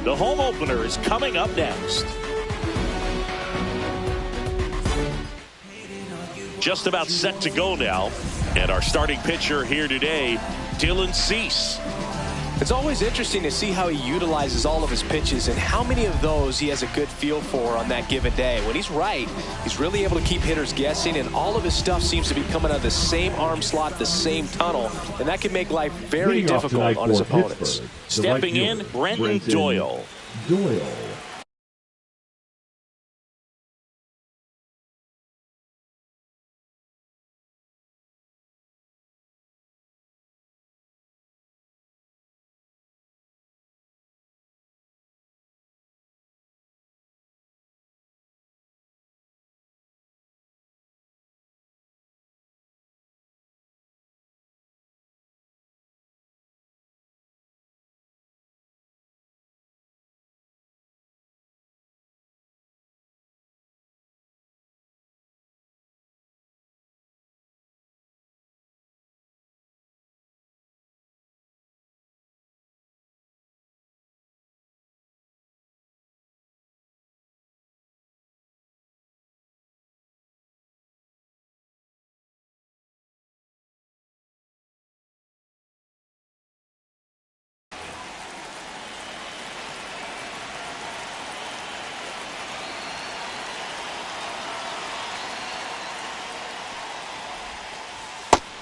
The home opener is coming up next. Just about set to go now. And our starting pitcher here today, Dylan Cease. It's always interesting to see how he utilizes all of his pitches and how many of those he has a good feel for on that given day. When he's right, he's really able to keep hitters guessing, and all of his stuff seems to be coming out of the same arm slot, the same tunnel, and that can make life very difficult on his opponents. Stepping in, Brenton Doyle.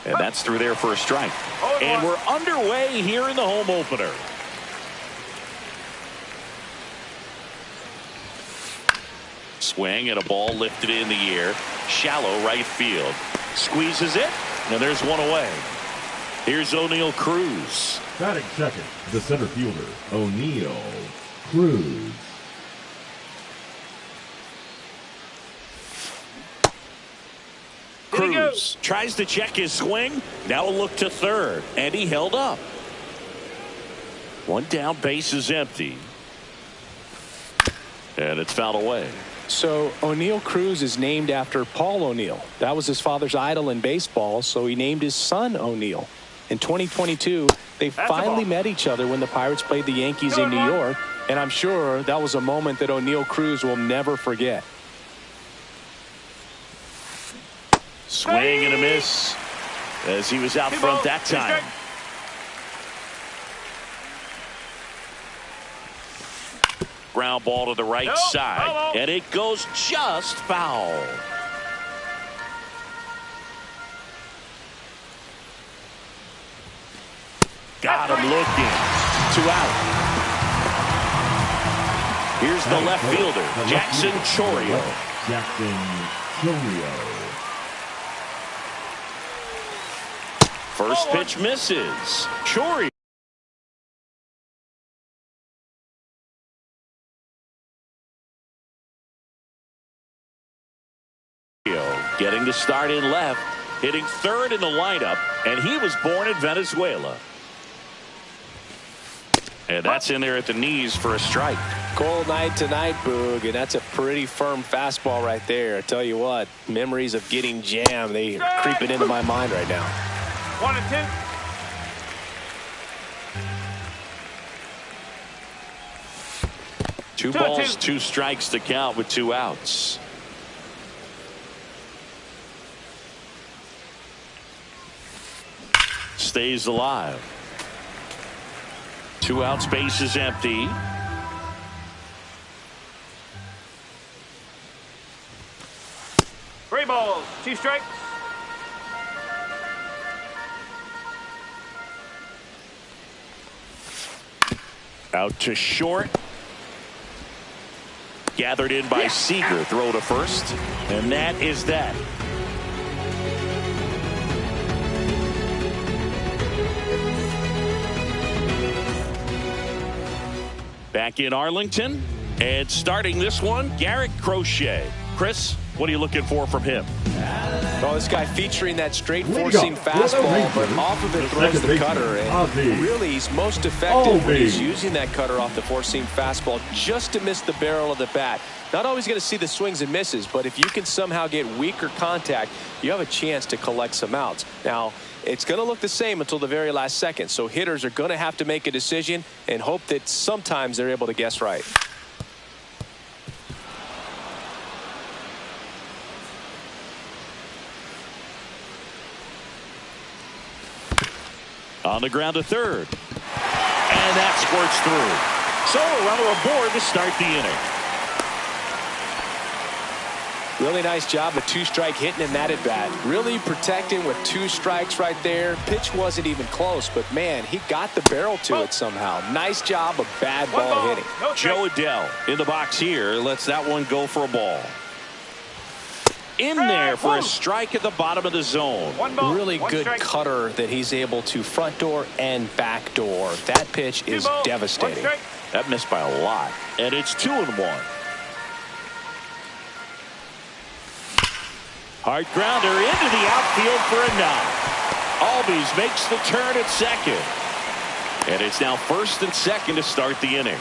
And that's through there for a strike. And we're underway here in the home opener. Swing and a ball lifted in the air. Shallow right field. Squeezes it, and there's one away. Here's Oneil Cruz. Batting second, the center fielder, Oneil Cruz. Cruz tries to check his swing. Now a look to third, and he held up. One down, base is empty. And it's fouled away. So Oneil Cruz is named after Paul O'Neill. That was his father's idol in baseball, so he named his son O'Neill. In 2022, they finally met each other when the Pirates played the Yankees in New York, and I'm sure that was a moment that Oneil Cruz will never forget. Swing and a miss as he was out front that time. Ground ball to the right side, and it goes just foul. Got him looking. 2 out. Here's the left fielder, Jackson Chourio. First pitch misses. Chourio getting the start in left, hitting third in the lineup, and he was born in Venezuela. And that's in there at the knees for a strike. Cold night tonight, Boog, and that's a pretty firm fastball right there. I tell you what, memories of getting jammed, they are creeping into my mind right now. 1-2. Two balls, 2 strikes to count with 2 outs. Stays alive. 2 outs, base is empty. Three balls, 2 strikes. Out to short. Gathered in by Seager. Throw to first. And that is that. Back in Arlington. And starting this one, Garrett Crochet. Chris, what are you looking for from him? Well, this guy featuring that straight four-seam fastball, but off of it throws the cutter. And really, he's most effective when he's using that cutter off the four-seam fastball just to miss the barrel of the bat. Not always going to see the swings and misses, but if you can somehow get weaker contact, you have a chance to collect some outs. Now, it's going to look the same until the very last second. So hitters are going to have to make a decision and hope that sometimes they're able to guess right. On the ground to third. And that squirts through. So a runner aboard to start the inning. Really nice job of two-strike hitting in that at-bat. Really protecting with 2 strikes right there. Pitch wasn't even close, but man, he got the barrel to it somehow. Nice job of bad ball hitting. Joe Adell in the box here lets that one go for a ball. In there for a strike at the bottom of the zone. Really good cutter that he's able to front door and back door. That pitch is devastating. That missed by a lot. And it's 2-1. Hard grounder into the outfield for a knock. Albies makes the turn at second. And it's now first and second to start the inning.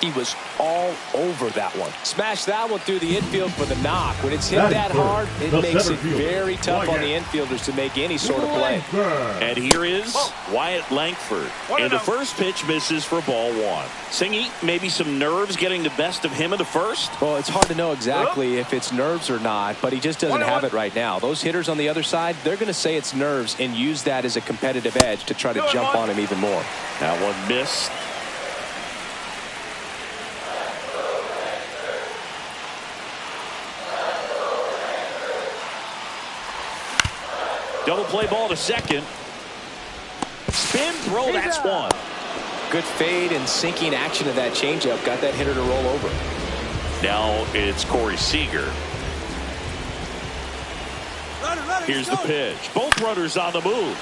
He was all over that one. Smashed that one through the infield for the knock. When it's hit that hard, it makes it very tough on the infielders to make any sort of play. And here is Wyatt Langford. And the first pitch misses for ball 1. Singy, maybe some nerves getting the best of him in the first? Well, it's hard to know exactly if it's nerves or not, but he just doesn't have it right now. Those hitters on the other side, they're going to say it's nerves and use that as a competitive edge to try to jump on him even more. That one missed. Double play ball to second. Spin throw, that's one. Good fade and sinking action of that changeup got that hitter to roll over. Now it's Corey Seager. Here's the pitch. Both runners on the move.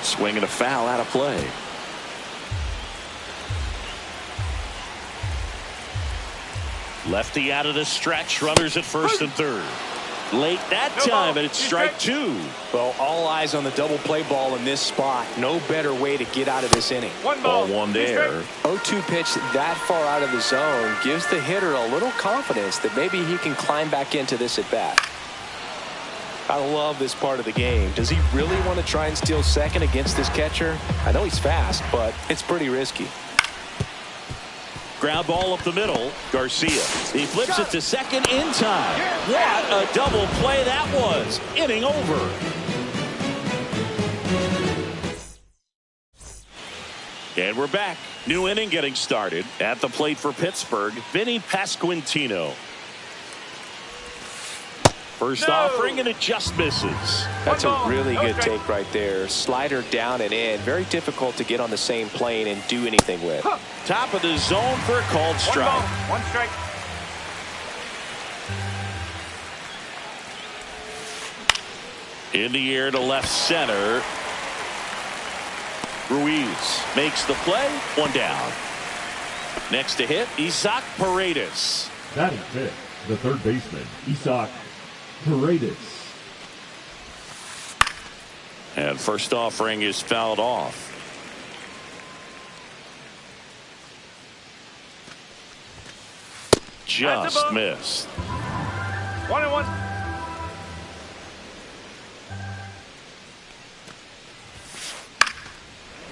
Swing and a foul out of play. Lefty out of the stretch. Runners at first and third. Late that time, and it's strike 2. Well, all eyes on the double play ball in this spot. No better way to get out of this inning. Ball 1 there. 0-2 pitch that far out of the zone gives the hitter a little confidence that maybe he can climb back into this at bat. I love this part of the game. Does he really want to try and steal second against this catcher? I know he's fast, but it's pretty risky. Ground ball up the middle. Garcia. He flips it to second in time. What a double play that was. Inning over. And we're back. New inning getting started. At the plate for Pittsburgh, Vinny Pasquantino. First offering, and it just misses. That's a really good take right there. Slider down and in. Very difficult to get on the same plane and do anything with. Top of the zone for a called strike. 1 strike. In the air to left center. Ruiz makes the play. 1 down. Next to hit, Isaac Paredes. Batting fifth, the third baseman, Isaac Paredes. And first offering is fouled off. Just missed. 1-1.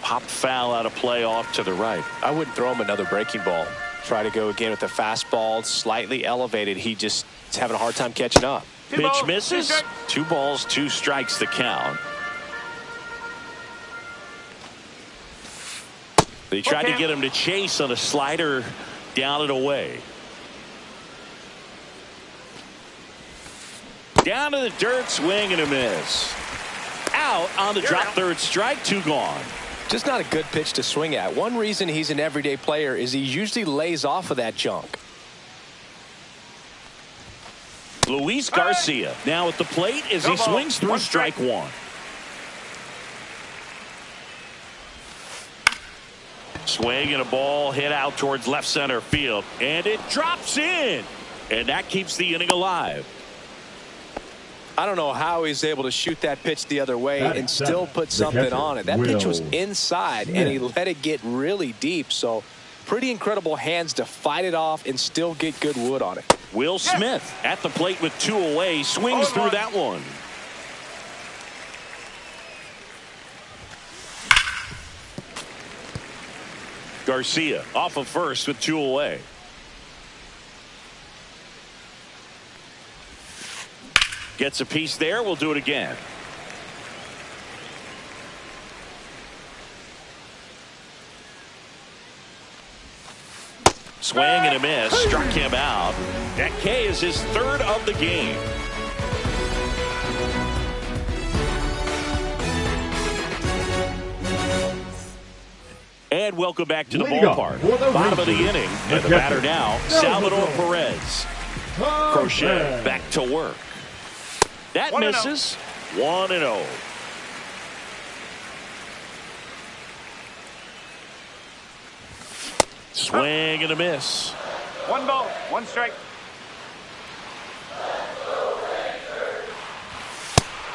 Popped foul out of play off to the right. I wouldn't throw him another breaking ball. Try to go again with the fastball, slightly elevated. He just is having a hard time catching up. Pitch misses. 2 balls, 2 strikes the count. They tried to get him to chase on a slider down and away. Down to the dirt, swing and a miss. Out on the drop, third strike, 2 gone. Just not a good pitch to swing at. One reason he's an everyday player is he usually lays off of that junk. Luis Garcia now at the plate as he swings through strike 1. Swing and a ball hit out towards left center field, and it drops in, and that keeps the inning alive. I don't know how he's able to shoot that pitch the other way and still put something on it. That pitch was inside, and he let it get really deep. So pretty incredible hands to fight it off and still get good wood on it. Will Smith at the plate with 2 away, swings through that one. Garcia off of first with 2 away. Gets a piece there. We'll do it again. Swing and a miss. Struck him out. That K is his 3rd of the game. And welcome back to the ballpark. Bottom of the inning. And the batter now, Salvador Perez. Crochet back to work. That misses. 1-0. Swing and a miss. 1 ball, 1 strike.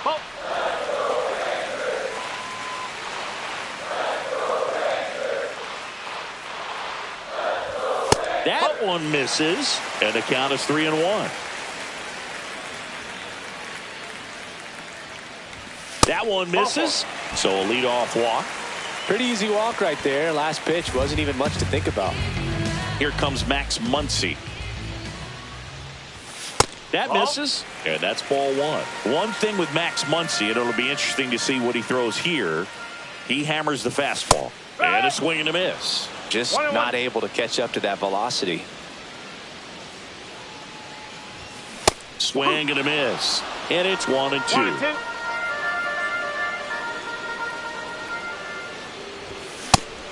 Ball. That one misses, and the count is 3-1. That one misses, so a leadoff walk. Pretty easy walk right there. Last pitch wasn't even much to think about. Here comes Max Muncy. That misses, and that's ball 1. One thing with Max Muncy, and it'll be interesting to see what he throws here. He hammers the fastball, and a swing and a miss. Just not able to catch up to that velocity. Swing and a miss, and it's 1-2.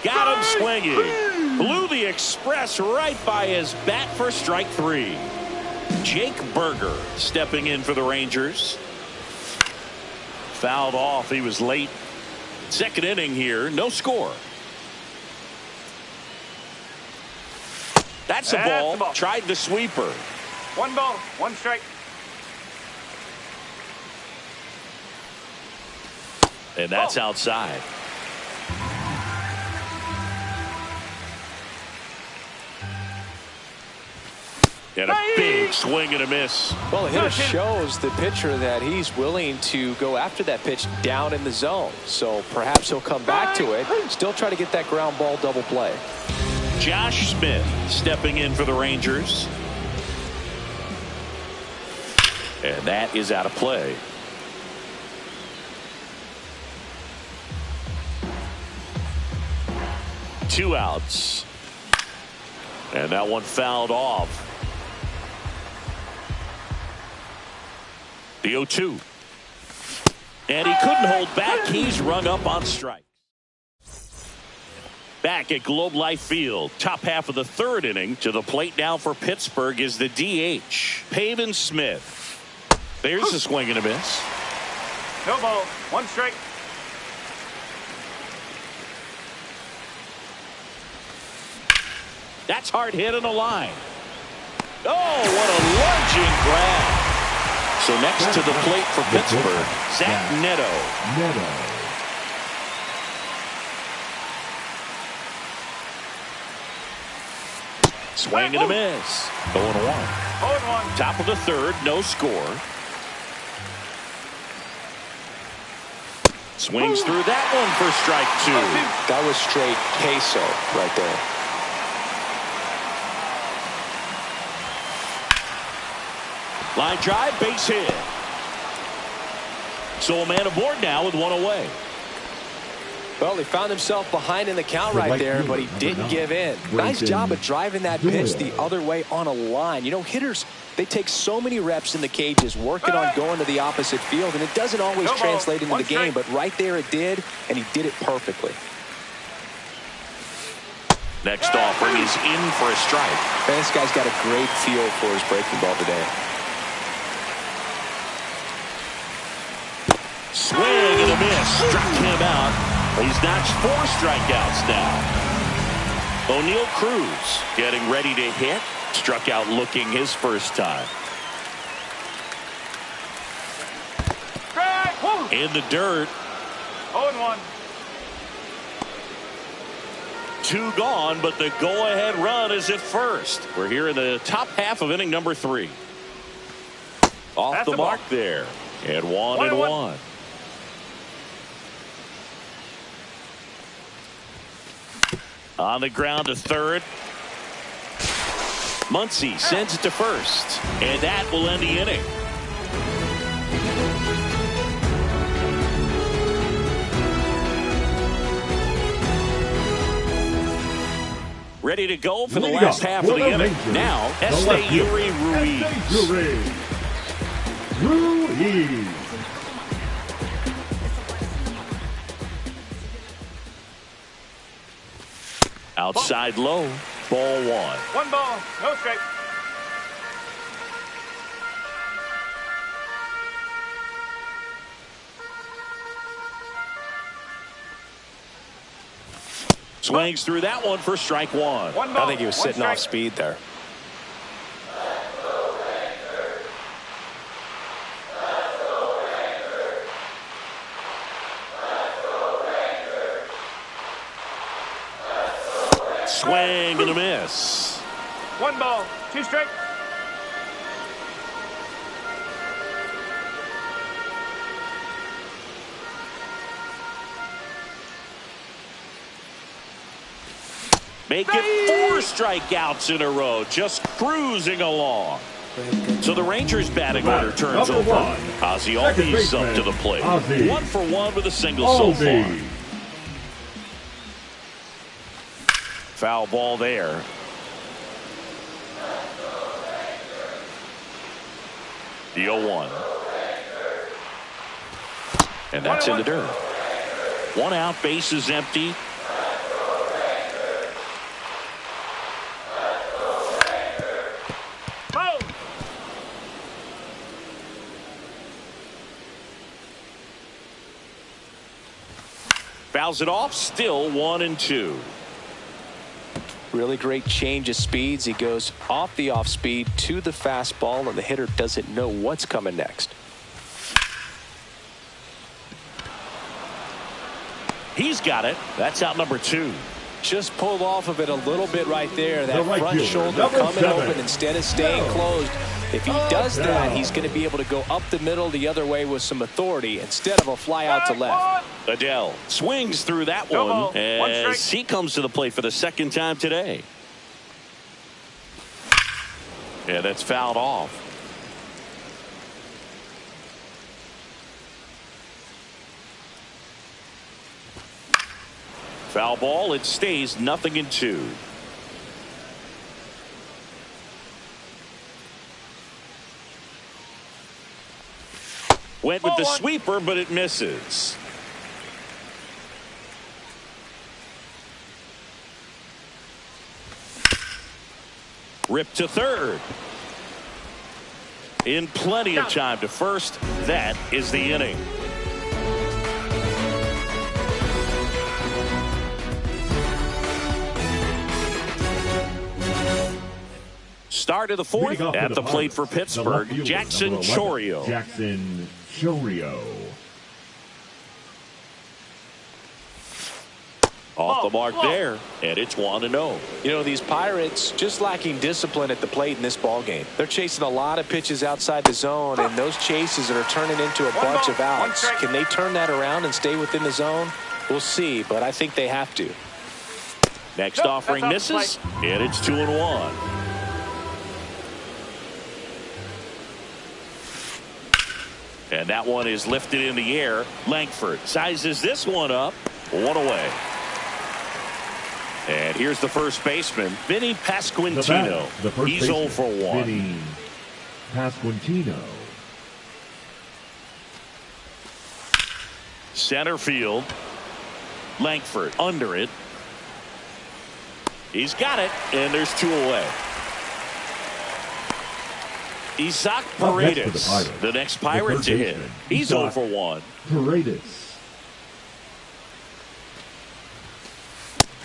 Got him swinging. Blew the express right by his bat for strike 3. Jake Burger stepping in for the Rangers. Fouled off. He was late. 2nd inning here. No score. That's a ball. Tried the sweeper. 1 ball, 1 strike. And that's outside. And a big swing and a miss. Well, the hitter shows the pitcher that he's willing to go after that pitch down in the zone. So perhaps he'll come back to it. Still try to get that ground ball double play. Josh Smith stepping in for the Rangers. And that is out of play. Two outs. And that one fouled off. The 0-2. And he couldn't hold back. He's rung up on strike. Back at Globe Life Field, top half of the 3rd inning. To the plate now for Pittsburgh is the DH, Pavin Smith. There's a swing and a miss. No ball, 1 strike. That's hard hit on the line. Oh, what a lunging grab. So next to the plate for Pittsburgh, Zach Neto. Swing and a miss. 0-1. Top of the 3rd, no score. Swings through that one for strike 2. That was straight queso right there. Line drive, base hit. So a man aboard now with 1 away. Well, he found himself behind in the count right there, but he didn't give in. Nice job of driving that pitch the other way on a line. You know, hitters, they take so many reps in the cages working on going to the opposite field, and it doesn't always translate into the game, but right there it did, and he did it perfectly. Next offering is in for a strike. Man, this guy's got a great feel for his breaking ball today. Swing and a miss. Struck him out. He's notched 4 strikeouts now. O'Neill Cruz getting ready to hit. Struck out looking his first time. In the dirt. 0-1. 2 gone, but the go-ahead run is at first. We're here in the top half of inning number 3. Off That's the mark there. And 1-1. On the ground to third. Muncy sends it to first. And that will end the inning. Ready to go for the last half of the inning. Now, Esteury Ruiz. Outside low. Ball one. One ball, no strike. Swings through that one for strike one. One ball, I think he was sitting off speed there. Swing and a miss. One ball, two strike. Make it 4 strikeouts in a row, just cruising along. So the Rangers batting order turns over. Ozzie Albies up to the plate. 1 for 1 with a single so far. Foul ball there. The 0-1. And that's in the dirt. 1 out, base is empty. Fouls it off, still 1-2. Really great change of speeds. He goes off the off speed to the fastball, and the hitter doesn't know what's coming next. He's got it. That's out number 2. Just pulled off of it a little bit right there. That right front fielder, shoulder coming 7. open instead of staying closed. If he does that, he's going to be able to go up the middle the other way with some authority instead of a fly out to left. Adele swings through that one as he comes to the plate for the second time today. Yeah, that's fouled off. Foul ball. It stays 0-2. Went with the sweeper, but it misses. Ripped to third. In plenty of time to first. That is the inning. Start of the fourth at the plate for Pittsburgh, Jackson Chourio. Jackson Chourio. Off the mark there, and it's 1-0. You know, these Pirates just lacking discipline at the plate in this ball game. They're chasing a lot of pitches outside the zone, and those chases are turning into a bunch of outs. Can they turn that around and stay within the zone? We'll see, but I think they have to. Next offering misses, and it's 2-1. And that one is lifted in the air. Langford sizes this one up. 1 away. And here's the first baseman, Vinny Pasquantino. He's 0 for 1. Vinny Pasquantino. Center field. Langford under it. He's got it, and there's 2 away. Isaac Paredes, the next Pirate to hit. He's 0 for 1. Paredes.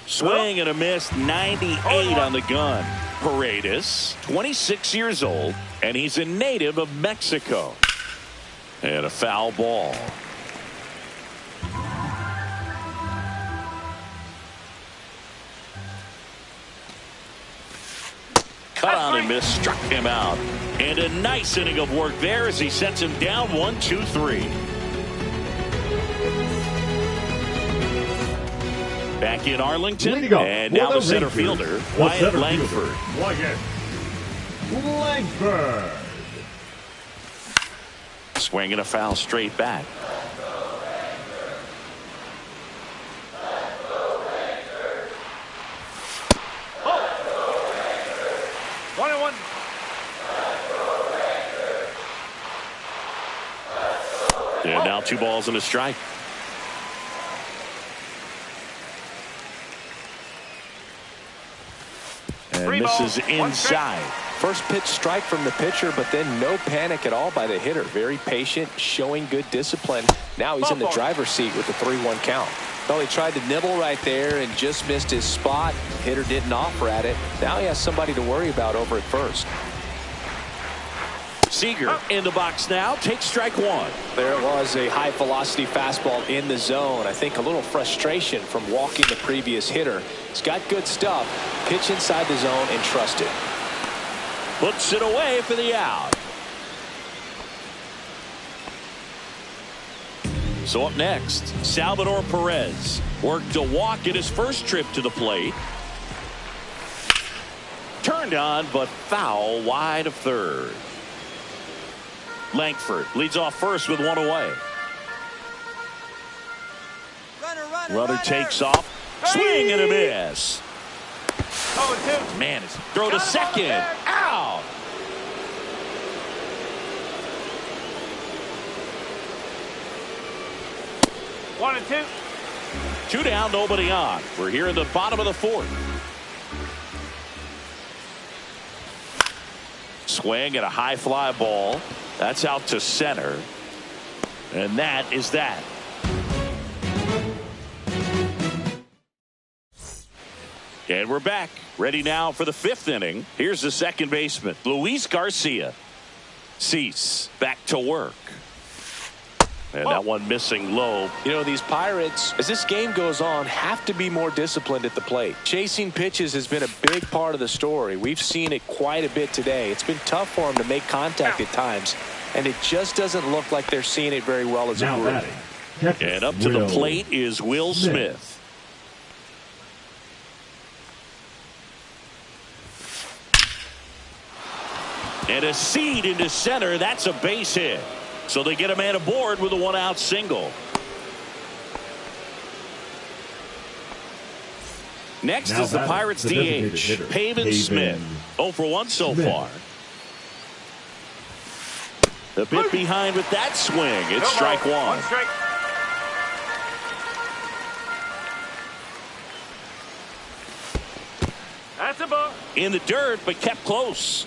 Swing and a miss, 98 on the gun. Paredes, 26 years old, and he's a native of Mexico. And a foul ball. Cut on and miss, struck him out. And a nice inning of work there as he sets him down 1-2-3. Back in Arlington, Leading up and for now the center Rangers, fielder, the Wyatt center Langford. fielder, Wyatt Langford. Swinging a foul straight back. One and one. And now 2 balls and a strike. And Three this balls, is one strike. inside. First pitch strike from the pitcher, but then no panic at all by the hitter. Very patient, showing good discipline. Now he's in the driver's seat with the 3-1 count. Well, he tried to nibble right there and just missed his spot. Hitter didn't offer at it. Now he has somebody to worry about over at first. Seager in the box now. Takes strike 1. There was a high velocity fastball in the zone. I think a little frustration from walking the previous hitter. He's got good stuff. Pitch inside the zone and trust it. Puts it away for the out. So up next, Salvador Perez worked a walk at his first trip to the plate. Turned on, but foul wide of third. Langford leads off first with 1 away. Runner takes off. Swing and a miss. 0-2. Man, it's throw to second. Out. One and two. 2 down, nobody on. We're here in the bottom of the 4th. Swing and a high fly ball. That's out to center. And that is that. And we're back. Ready now for the 5th inning. Here's the second baseman, Luis Garcia. Cease back to work. And that one missing low. You know, these Pirates, as this game goes on, have to be more disciplined at the plate. Chasing pitches has been a big part of the story. We've seen it quite a bit today. It's been tough for them to make contact at times, and it just doesn't look like they're seeing it very well as a group. And up to the plate is Will Smith. And a seed into center. That's a base hit. So they get a man aboard with a 1-out single. Next is the Pirates DH, Pavin Smith. 0 for 1 so far. The bit behind with that swing. It's strike 1. One strike. That's a ball. In the dirt, but kept close.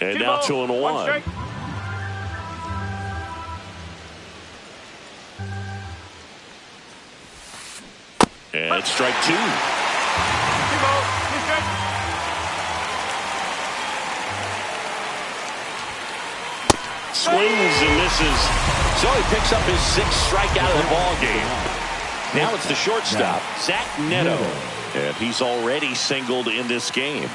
And now 2-1. One strike. And it's strike 2. 2 balls, 2 strikes. Swings and misses. So he picks up his 6th strikeout of the ball game. Now it's the shortstop, Zach Neto. And he's already singled in this game.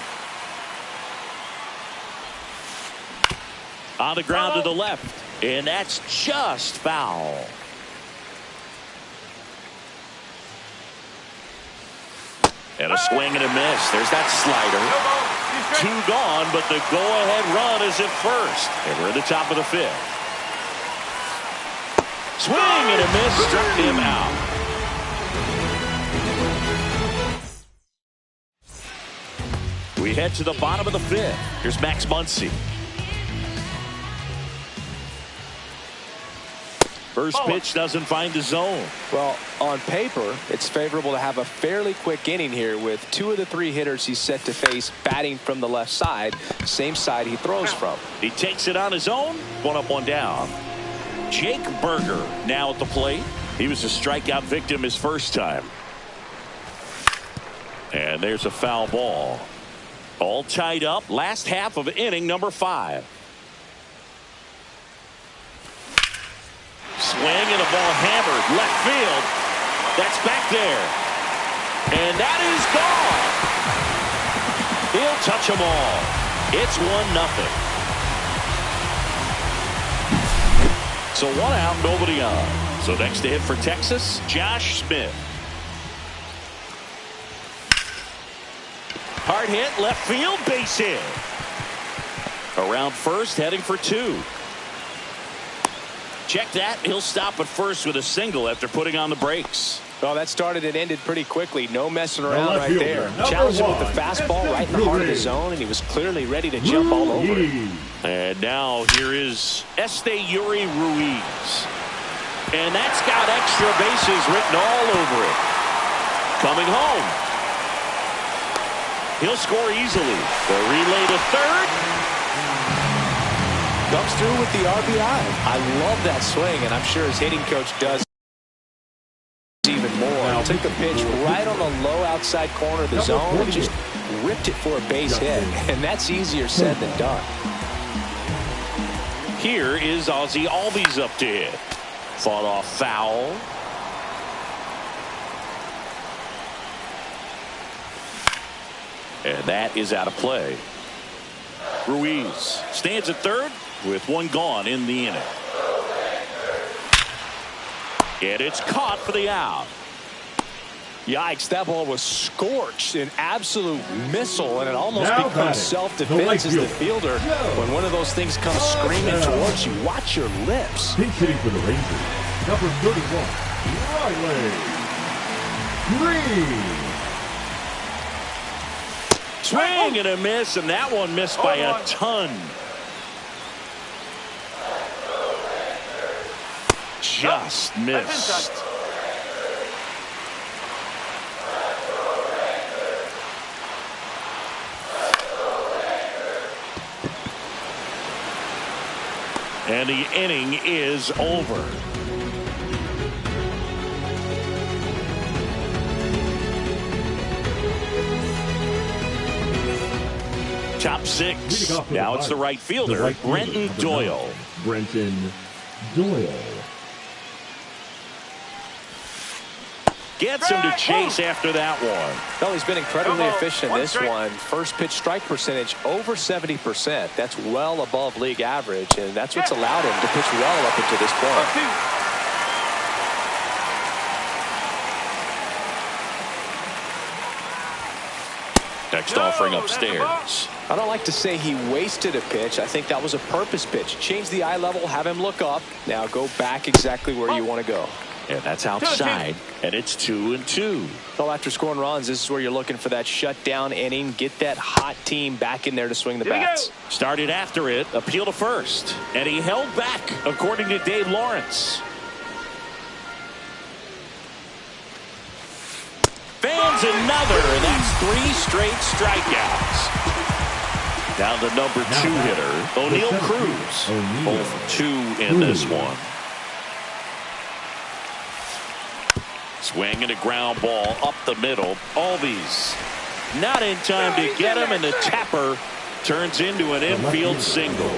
On the ground to the left. And that's just foul. And a swing and a miss. There's that slider. 2 gone, but the go-ahead run is at first. And we're in the top of the 5th. Swing and a miss. Struck him out. We head to the bottom of the 5th. Here's Max Muncy. First pitch doesn't find the zone. Well, on paper, it's favorable to have a fairly quick inning here with 2 of the 3 hitters he's set to face batting from the left side, same side he throws from. He takes it on his own. 1 up, 1 down. Jake Burger now at the plate. He was a strikeout victim his first time. And there's a foul ball. All tied up. Last half of inning number 5. Swing and a ball hammered left field. That's back there. And that is gone. He'll touch them all. It's 1-0. So 1 out, nobody on. So next to hit for Texas, Josh Smith. Hard hit, left field, base hit. Around first, heading for 2. Check that. He'll stop at first with a single after putting on the brakes. Well, that started and ended pretty quickly. No messing around right there. Challenged him with the fastball right in the heart of the zone, and he was clearly ready to jump all over it. And now here is Esteury Ruiz. And that's got extra bases written all over it. Coming home. He'll score easily. The relay to third. Comes through with the RBI. I love that swing, and I'm sure his hitting coach does even more. Took a pitch right on the low outside corner of the zone and just ripped it for a base hit. And that's easier said than done. Here is Ozzie Albies up to hit. Fought off foul. And that is out of play. Ruiz stands at third with 1 gone in the inning. And it's caught for the out. Yikes, that ball was scorched, an absolute missile, and it almost becomes self-defense as the fielder. When one of those things comes screaming towards you, watch your lips. Pinch hitting for the Rangers, number 31, Riley Green. Swing and a miss, and that one missed by a ton. Just missed. And the inning is over. Top 6. Now it's the right fielder, Brenton Doyle. Brenton Doyle. Gets him to chase after that one. Well, he's been incredibly efficient in this one. First pitch strike percentage over 70%. That's well above league average, and that's what's allowed him to pitch well up until this point. Next offering upstairs. I don't like to say he wasted a pitch. I think that was a purpose pitch. Change the eye level, have him look up. Now go back exactly where you want to go. And that's outside, and it's 2-2. Well, after scoring runs, this is where you're looking for that shutdown inning. Get that hot team back in there to swing the bats. Started after it, appeal to first, and he held back, according to Dave Lawrence. Fans another, and that's 3 straight strikeouts. Down to number 2 hitter, O'Neill Cruz. 0-2 in this one. Swing and a ground ball up the middle. Albies not in time to get him, and the tapper turns into an infield single.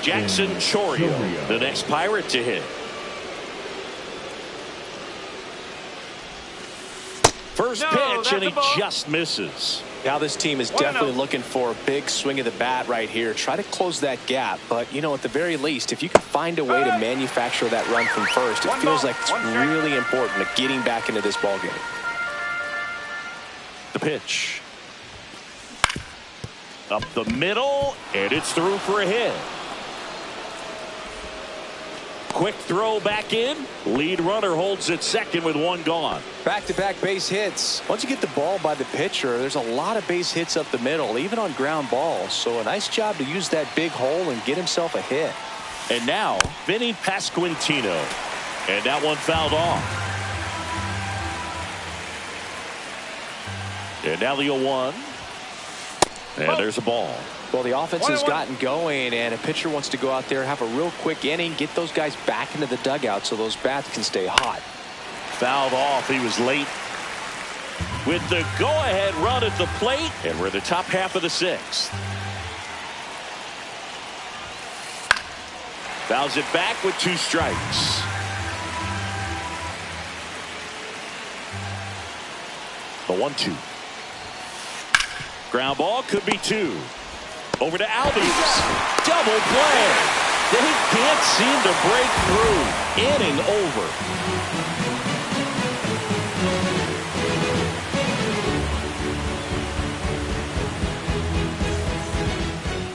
Jackson Chourio, the next Pirate to hit. First pitch, and he just misses. Now this team is definitely looking for a big swing of the bat right here. Try to close that gap, but you know, at the very least, if you can find a way to manufacture that run from first, it feels like it's really important to getting back into this ballgame. The pitch. Up the middle, and it's through for a hit. Quick throw back in. Lead runner holds at second with 1 gone. Back-to-back base hits. Once you get the ball by the pitcher, there's a lot of base hits up the middle, even on ground balls. So a nice job to use that big hole and get himself a hit. And now, Vinny Pasquantino. And that one fouled off. And now the 0-1. And there's a ball. Well, the offense has gotten going, and a pitcher wants to go out there, have a real quick inning, get those guys back into the dugout so those bats can stay hot. Fouled off. He was late with the go-ahead run at the plate, and we're in the top half of the 6th. Fouls it back with 2 strikes. The 1-2. Ground ball, could be 2. Over to Albies. Double play. They can't seem to break through. Inning over.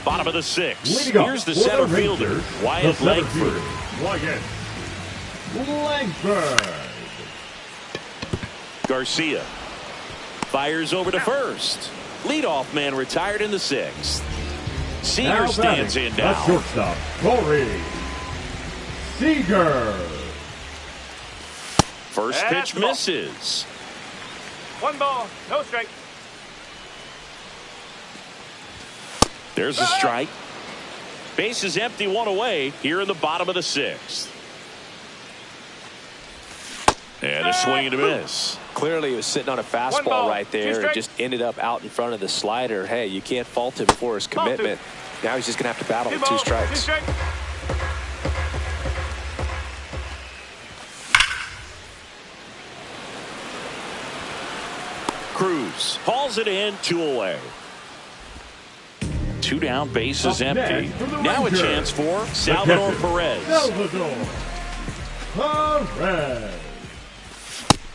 Bottom of the sixth. Here's the center fielder, Wyatt Langford. Wyatt Langford. Garcia fires over to first. Leadoff man retired in the sixth. Seager stands in now. Shortstop, Corey Seager. First pitch misses. 1 ball, no strike. There's a strike. Base is empty, 1 away here in the bottom of the sixth. And a swing and a miss. Clearly he was sitting on a fastball right there and just ended up out in front of the slider. Hey, you can't fault him for his commitment. Now he's just going to have to battle with 2 strikes. Cruz hauls it in, 2 away. 2 down, base is empty. Now a chance for Salvador Perez. Salvador Perez.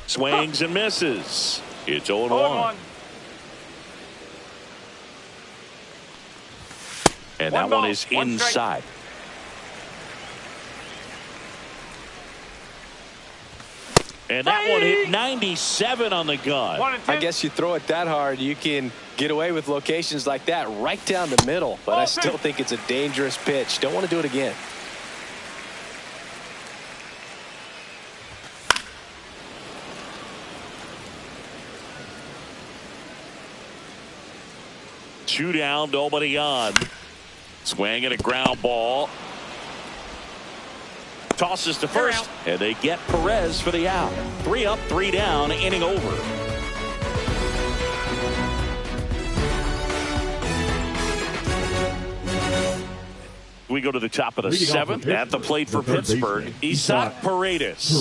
Swings and misses. It's 0-1. And that one is inside. And that one hit 97 on the gun. I guess you throw it that hard, you can get away with locations like that right down the middle. But I still think it's a dangerous pitch. Don't want to do it again. Two down, nobody on. Swing and a ground ball. Tosses to first, and they get Perez for the out. 3 up, 3 down, inning over. We go to the top of the 7th. At the plate for Pittsburgh, Isaac Paredes.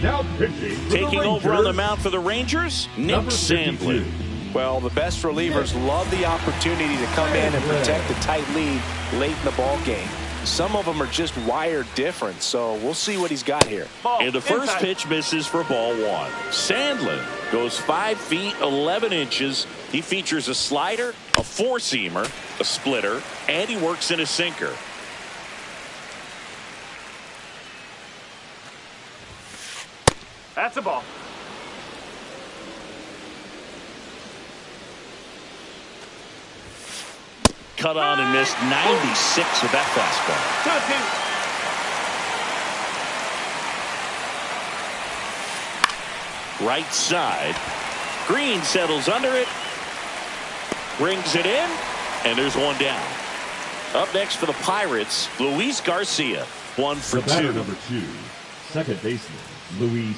Now pitching Taking over on the mound for the Rangers, Nick Sandlin. Well, the best relievers love the opportunity to come in and protect the tight lead late in the ball game. Some of them are just wired different, so we'll see what he's got here. And the first pitch misses for ball 1. Sandlin goes 5 feet 11 inches. He features a slider, a 4-seamer, a splitter, and he works in a sinker. That's a ball. Cut on and missed 96 with that fastball. 2-2. Right side. Green settles under it. Brings it in. And there's 1 down. Up next for the Pirates, Luis Garcia. 1 for 2. Number 2, second baseman, Luis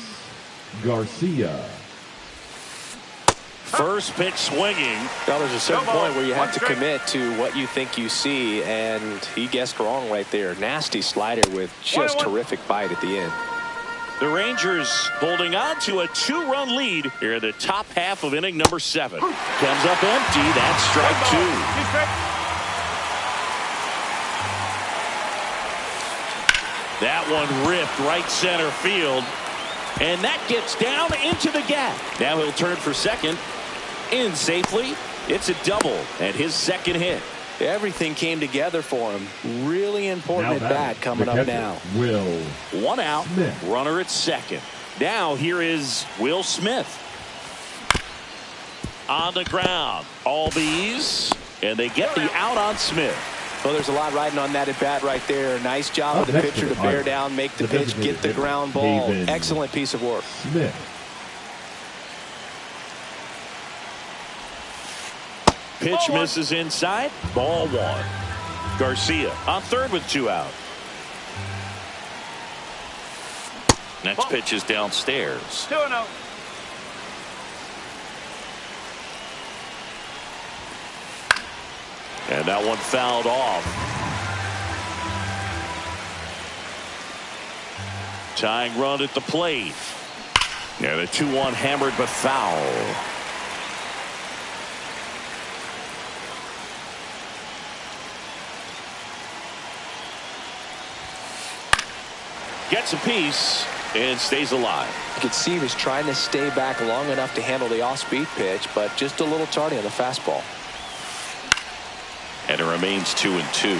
Garcia. First pitch swinging. Well, there's a certain point where you have to commit to what you think you see, and he guessed wrong right there. Nasty slider with just terrific bite at the end. The Rangers holding on to a 2-run lead here in the top half of inning number 7. Comes up empty. That's strike 2. That one ripped right center field. And that gets down into the gap. Now he'll turn for second. In safely. It's a double and his second hit. Everything came together for him. Really important at bat coming up now. Will 1 out. Smith. Runner at second. Now here is Will Smith. On the ground. All these. And they get the out on Smith. Well, there's a lot riding on that at bat right there. Nice job of the pitcher to bear down, make the pitch, get the ground ball. Excellent piece of work. Smith. Pitch misses inside. Ball 1. Garcia on third with 2 out. Next pitch is downstairs. 2-0. And that one fouled off. Tying run at the plate. And a 2-1 hammered but foul. Gets a piece and stays alive. You can see he was trying to stay back long enough to handle the off-speed pitch, but just a little tardy on the fastball. And it remains 2-2.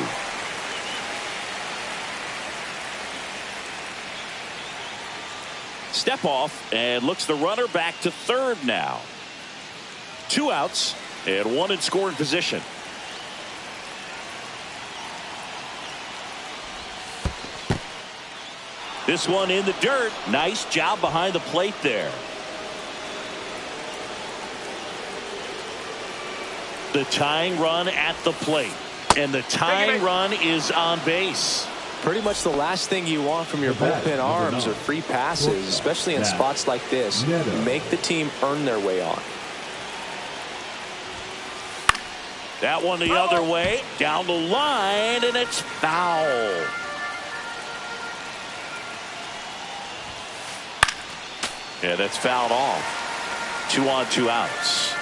Step off and looks the runner back to third now. 2 outs and 1 in scoring position. This one in the dirt. Nice job behind the plate there. The tying run at the plate. And the tying run is on base. Pretty much the last thing you want from your bullpen arms are free passes, especially in spots like this. Make the team earn their way on. That one the other way. Down the line, and it's foul. Yeah, that's fouled off. 2 on, 2 outs.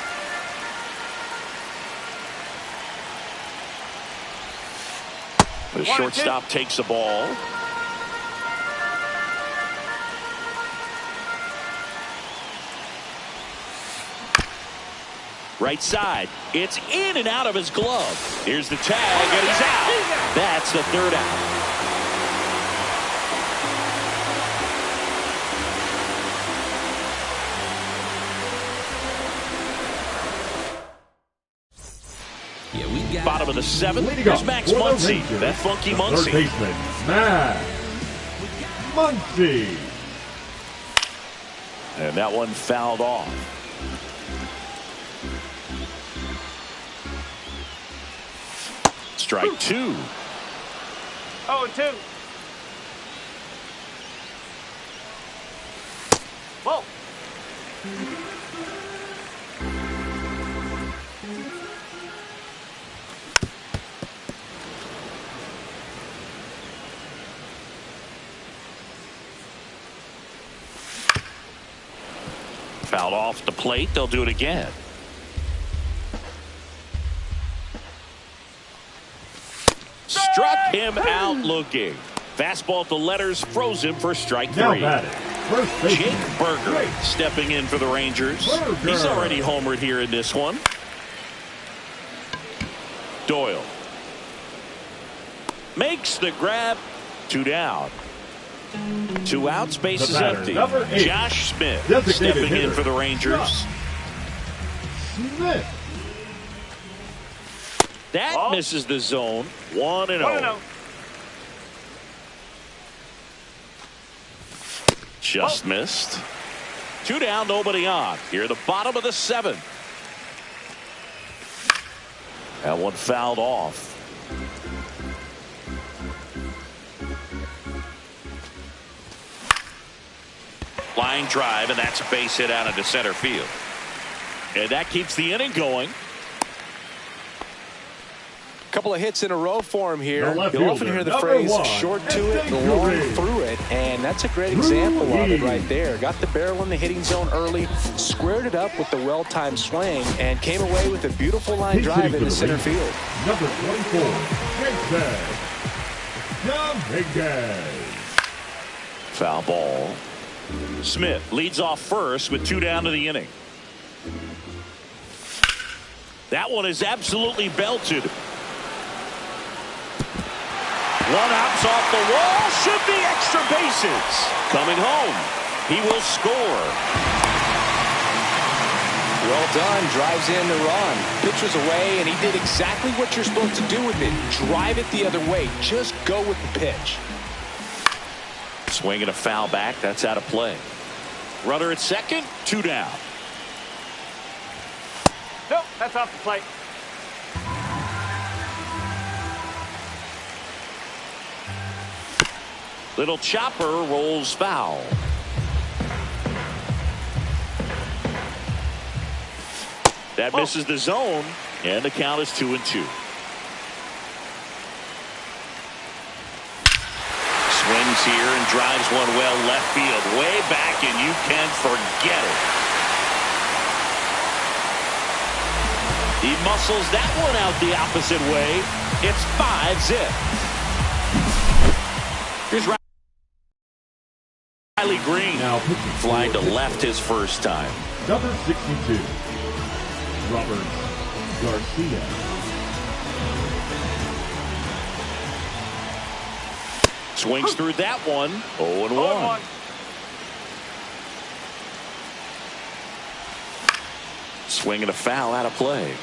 The shortstop takes the ball. Right side. It's in and out of his glove. Here's the tag, and he's out. That's the 3rd out. Bottom of the 7th. Here's Max Muncy. That funky Muncy. Third baseman, Max Muncy. And that one fouled off. Strike 2. 0-2. Whoa. Fouled off the plate. They'll do it again. Struck him out looking. Fastball at the letters froze him for strike 3. Jake Burger stepping in for the Rangers. He's already homered here in this one. Doyle makes the grab. 2 down. 2 outs, base is empty. Josh Smith stepping in for the Rangers. Smith. That misses the zone. 1-0. Just missed. 2 down, nobody on. Here at the bottom of the 7th. That one fouled off. Line drive, and that's a base hit out into center field. And that keeps the inning going. Couple of hits in a row for him here. You'll often hear the phrase short to it, long through it, and that's a great example of it right there. Got the barrel in the hitting zone early, squared it up with the well-timed swing, and came away with a beautiful line drive into center field. Number 24, Dominguez. Foul ball. Smith leads off first with 2 down to the inning. That one is absolutely belted. 1 out's off the wall. Should be extra bases. Coming home. He will score. Well done. Drives in the run. Pitcher's away, and he did exactly what you're supposed to do with it. Drive it the other way. Just go with the pitch. Swinging a foul back. That's out of play. Runner at second. 2 down. Nope, that's off the plate. Little chopper rolls foul. That misses the zone, and the count is 2-2. Swings here and drives one well left field, way back, and you can forget it. He muscles that one out the opposite way. It's 5-zip. Here's Riley Green flying to left his first time. Number 62, Robert Garcia. Swings through that one. 0-1. Swinging a foul out of play.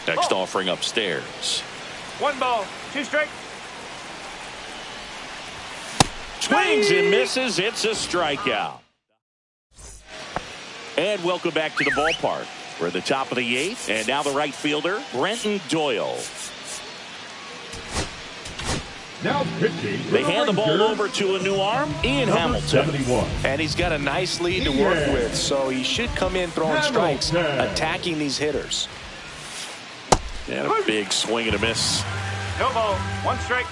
Next offering upstairs. 1 ball, 2 strikes. Swings and misses. It's a strikeout. And welcome back to the ballpark. We're at the top of the 8th. And now the right fielder, Brenton Doyle. Now pitching. They hand the ball over to a new arm, Ian Hamilton. 71. And he's got a nice lead to work with, so he should come in throwing strikes, attacking these hitters. And a big swing and a miss. No ball, 1 strike.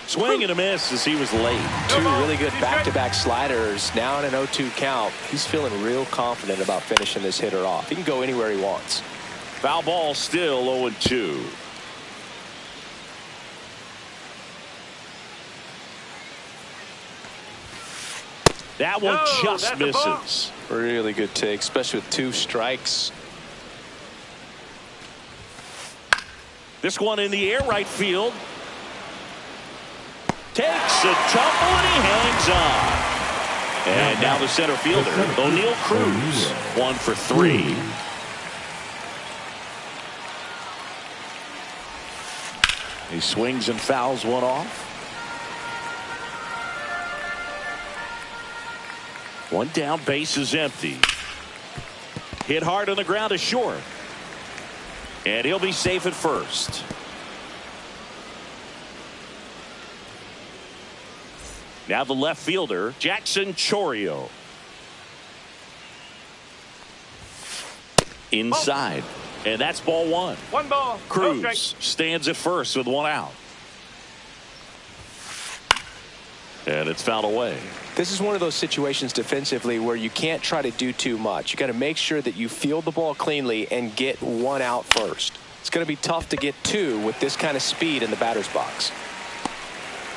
Swing and a miss as he was late. 2 really good back-to-back sliders. Now in an 0-2 count. He's feeling real confident about finishing this hitter off. He can go anywhere he wants. Foul ball still 0-2. That one just misses. Really good take, especially with 2 strikes. This one in the air, right field. Takes a tumble and he hangs on. And now the center fielder, O'Neill Cruz, 1 for 3. He swings and fouls one off. 1 down, base is empty. Hit hard on the ground to short. And he'll be safe at first. Now the left fielder, Jackson Chourio. Inside. And that's ball 1. 1 ball. Cruz stands at first with 1 out. And it's fouled away. This is one of those situations defensively where you can't try to do too much. You got to make sure that you field the ball cleanly and get 1 out first. It's going to be tough to get 2 with this kind of speed in the batter's box.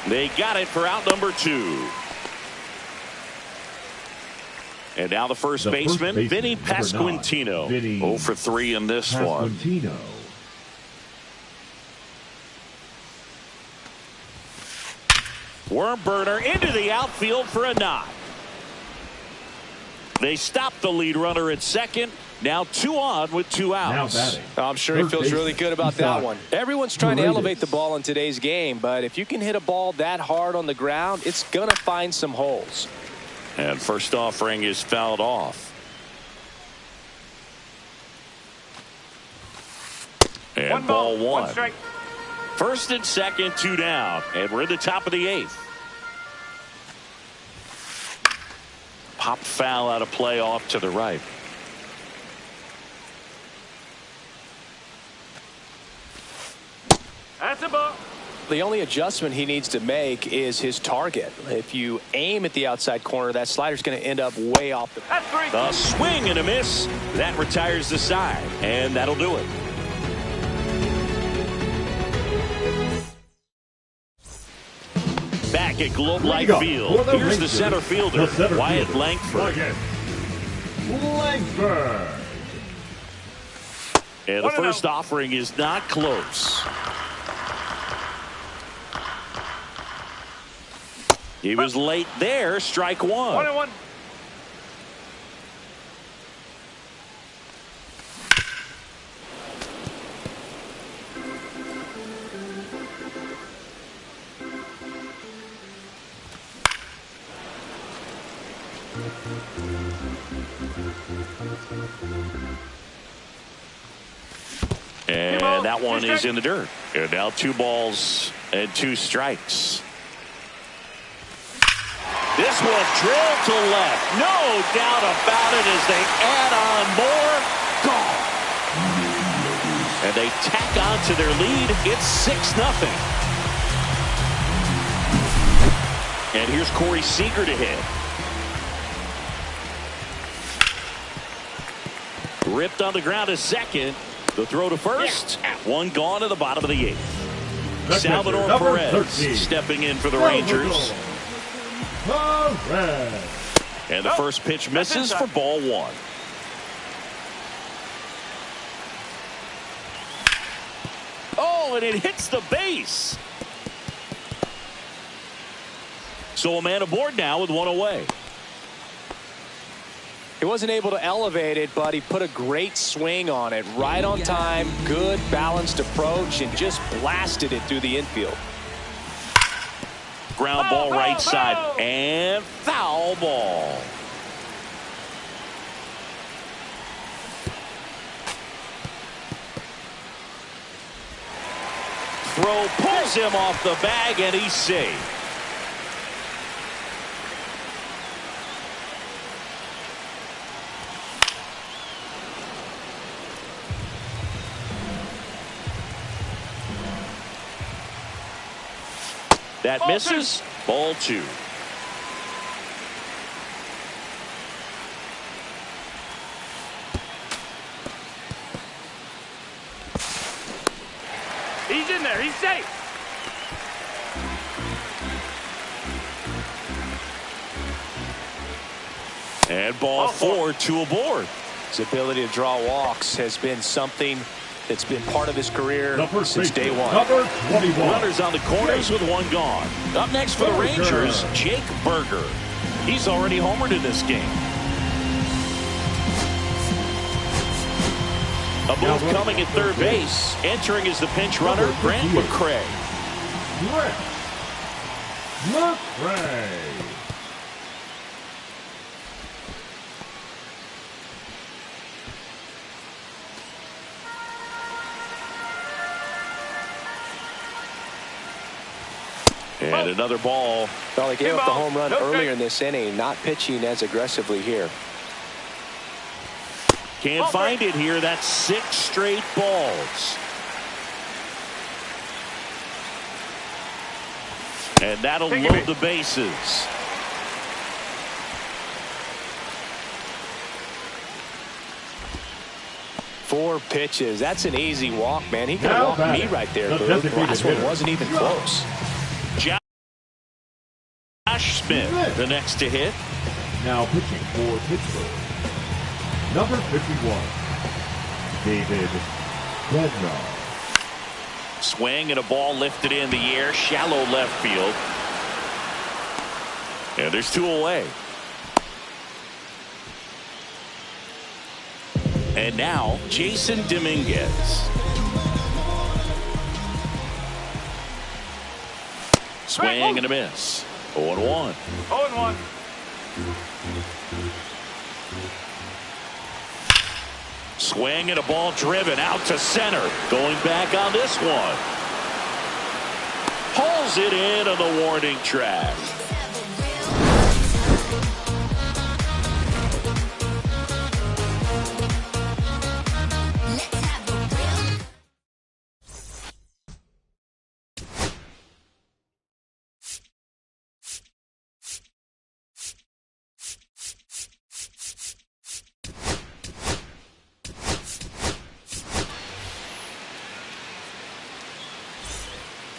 They got it for out number 2. And now the first baseman, Vinny Pasquantino. 0 for 3 in this one. Worm burner into the outfield for a knock. They stop the lead runner at second. Now 2 on with 2 outs. I'm sure he feels really good about that one. Everyone's trying to elevate the ball in today's game, but if you can hit a ball that hard on the ground, it's going to find some holes. And first offering is fouled off. And 1 ball, ball 1. 1 strike. First and second, 2 down. And we're in the top of the 8th. Pop foul out of play off to the right. That's a ball. The only adjustment he needs to make is his target. If you aim at the outside corner, that slider's going to end up way off the. That's 3. The swing and a miss. That retires the side. And that'll do it. Back at Globe Life Field, here's the center fielder, Wyatt Langford. And the first offering is not close. He was late there, strike 1. 1-1. And that one is in the dirt. And now 2 balls and 2 strikes. This one drilled to left. No doubt about it as they add on more. Gone. And they tack on to their lead. It's 6-0. And here's Corey Seager to hit. Ripped on the ground to second. The throw to first. One gone to the bottom of the 8th. Salvador Perez stepping in for the Rangers. And the first pitch misses for ball 1. Oh, and it hits the base. So a man aboard now with one away. He wasn't able to elevate it, but he put a great swing on it. Right on time, good balanced approach, and just blasted it through the infield. Ground ball right side and foul ball. Throw pulls him off the bag and he's safe. That misses. Ball 2. He's in there. He's safe. And ball 4, 2 aboard. His ability to draw walks has been something that's been part of his career since day one. Number 21. Runners on the corners with one gone. Up next for the Rangers, Jake Burger. He's already homered in this game. A move coming at third base. Entering is the pinch runner, Grant McCray. Grant McCray. And another ball. Well, he gave up the home run earlier in this inning, not pitching as aggressively here. Can't find it here. That's 6 straight balls. And that'll load the bases. Four pitches. That's an easy walk, man. He could have walked me right there. The last one wasn't even close. Josh Smith, the next to hit. Now pitching for Pittsburgh, number 51, David Bednar. Swing and a ball lifted in the air, shallow left field. And there's 2 away. And now Jason Dominguez. Swing and a miss. 0-1. 0-1. Swing and a ball driven out to center. Going back on this one. Pulls it in on the warning track.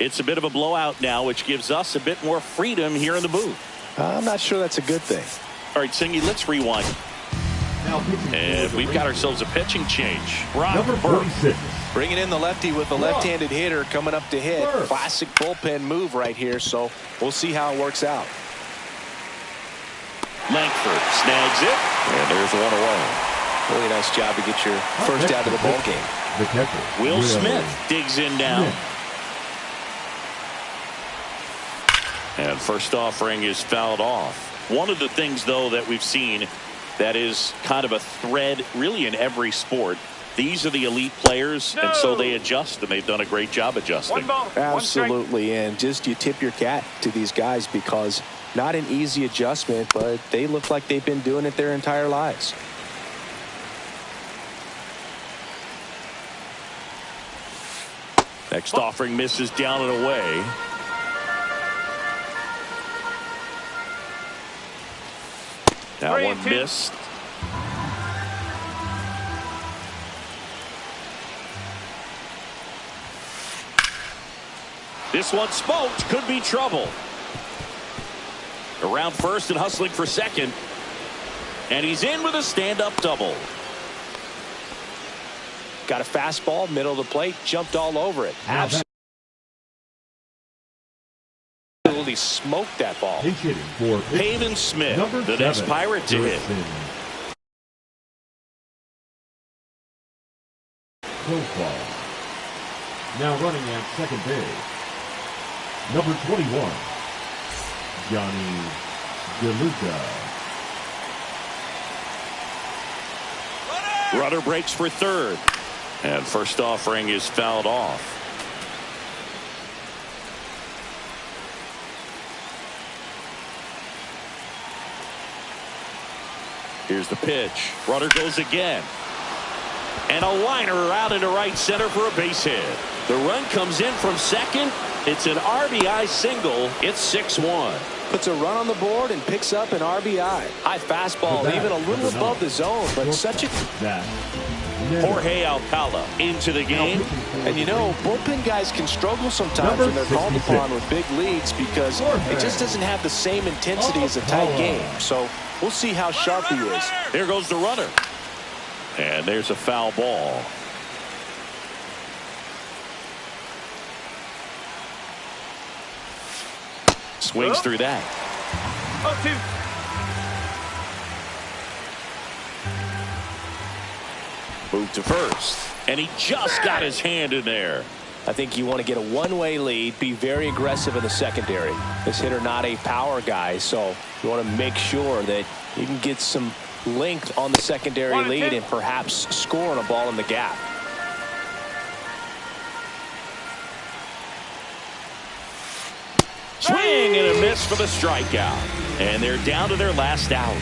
It's a bit of a blowout now, which gives us a bit more freedom here in the booth. I'm not sure that's a good thing. All right, Singy, let's rewind. And we've got ourselves a pitching change. Brock Burke. Bringing in the lefty with the left-handed hitter coming up to hit. Classic bullpen move right here, so we'll see how it works out. Langford snags it, and there's one away. Really nice job to get your first out of the ball game. Will Smith digs in now. And first offering is fouled off. One of the things, though, that we've seen that is kind of a thread really in every sport. These are the elite players, and so they adjust, and they've done a great job adjusting. 1 ball, absolutely, and just you tip your cap to these guys because not an easy adjustment, but they look like they've been doing it their entire lives. Next offering misses down and away. That one missed. This one smoked. Could be trouble. Around first and hustling for second. And he's in with a stand-up double. Got a fastball, middle of the plate, jumped all over it. Absolutely smoked that ball. Pavin Smith, the next Pirate to hit. Close ball. Now running at second base, number 21, Johnny DeLuca. Runner breaks for third. And first offering is fouled off. Here's the pitch. Runner goes again. And a liner out into right center for a base hit. The run comes in from second. It's an RBI single. It's 6-1. Puts a run on the board and picks up an RBI. High fastball, even a little above the zone, but such a... Jorge Alcala into the game. And you know, bullpen guys can struggle sometimes when they're called upon with big leads because it just doesn't have the same intensity as a tight game. So we'll see how sharp he is. There goes the runner. And there's a foul ball. Swings through that. 0-2. Move to first. And he just got his hand in there. I think you want to get a one-way lead, be very aggressive in the secondary. This hitter not a power guy, so you want to make sure that you can get some length on the secondary lead and perhaps score on a ball in the gap. Swing and a miss for the strikeout. And they're down to their last out.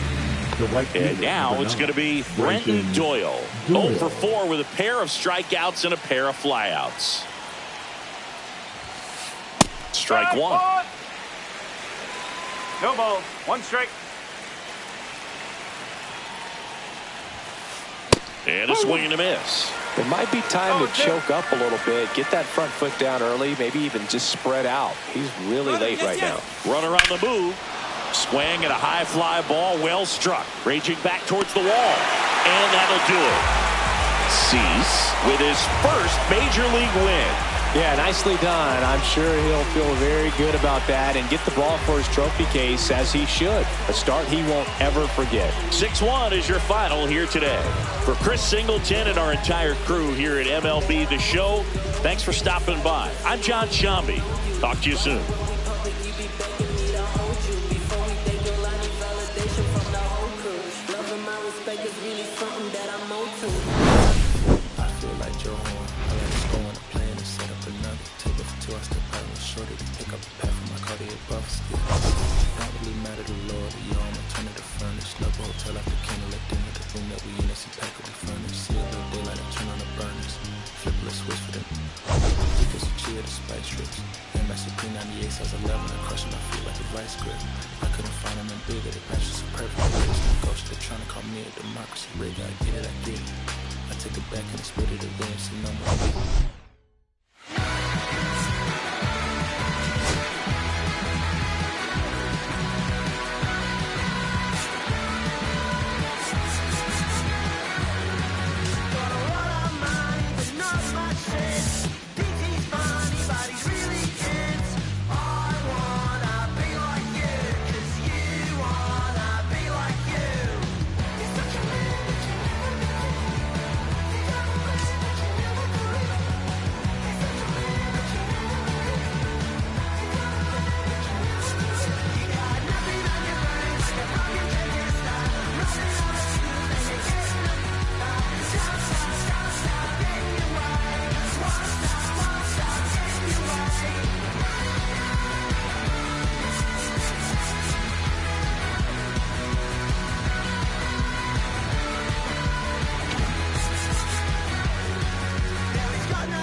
And now it's going to be Brenton Doyle. 0 for 4 with a pair of strikeouts and a pair of flyouts. Strike one. No ball. 1 strike. And a swing and a miss. It might be time to choke up a little bit, get that front foot down early, maybe even just spread out. He's really late right now. Runner on the move. Swing at a high fly ball, well struck. Raging back towards the wall. And that'll do it. Cease with his first major league win. Yeah, nicely done. I'm sure he'll feel very good about that and get the ball for his trophy case, as he should. A start he won't ever forget. 6-1 is your final here today. For Chris Singleton and our entire crew here at MLB The Show, thanks for stopping by. I'm John Shambi. Talk to you soon. I couldn't find them in bigger. The passion's so perfect. The ghost, they're trying to call me a democracy. Rig, I get it, I get it. I take it back and split it again. See, no more.